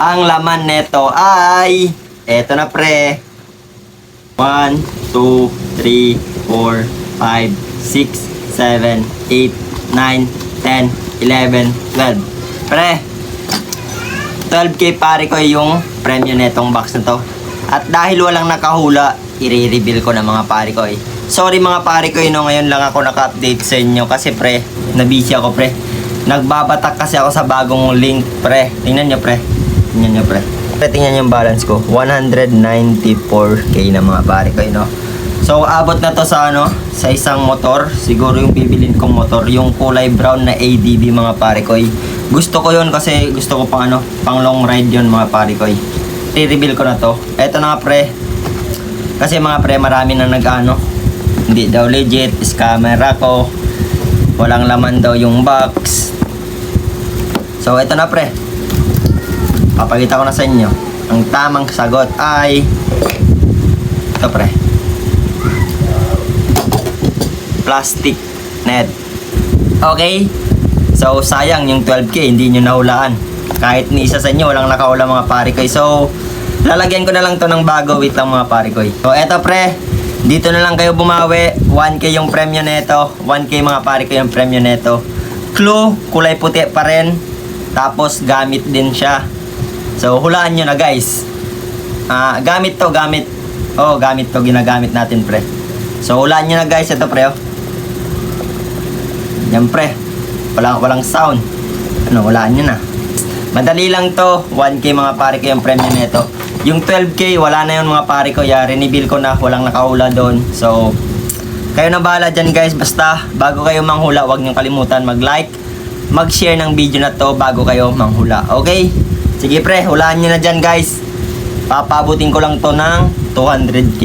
Ang laman neto ay eto na pre. 1, 2, 3, 4, 5, 6, 7, 8, 9, 10, 11, 12. Pre, 12k pare ko yung premyo netong box na to. At dahil walang nakahula, i-reveal ko na mga pare ko eh. Sorry mga pare ko, no, ngayon lang ako naka-update sa inyo kasi pre, nabisi ako pre. Nagbabatak kasi ako sa bagong link pre. Tingnan nyo pre. Tingnan nyo pre. Tingnan yung balance ko. 194k na mga pare ko, no. So abot na to sa ano, sa isang motor. Siguro yung bibilin kong motor, yung kulay brown na ADB mga pare ko. Gusto ko yun kasi gusto ko pang ano, pang long ride yun mga pare ko. I-reveal ko na to. Eto na pre. Kasi mga pre, marami na nag-ano, hindi daw legit, scammer ako, walang laman daw yung box. So eto na pre, papakita ko na sa inyo. Ang tamang sagot ay ito pre, plastic net. Okay, so sayang yung 12k hindi nyo nahulaan. Kahit ni isa sa inyo walang nakahula mga pare ko. So lalagyan ko na lang to ng bago. Wait lang mga pare ko. So eto pre, dito na lang kayo bumawi. 1k yung premyo neto. 1k mga pare ko yung premyo neto. Clue, kulay puti pa rin. Tapos gamit din siya. So hulaan nyo na guys. Gamit to, gamit. Oh, gamit to, ginagamit natin pre. So hulaan nyo na guys. Ito pre oh. Yan pre, walang sound. Ano, hulaan nyo na. Madali lang to. 1k mga pare ko yung premyo neto. Yung 12k, wala na yun mga pare ko. Reveal ko na, walang nakahula doon. So, kayo na bahala dyan guys. Basta, bago kayo manghula, huwag nyo kalimutan mag-like, mag-share ng video na to bago kayo manghula. Okay? Sige pre, hulaan nyo na dyan guys. Papabutin ko lang to ng 200k.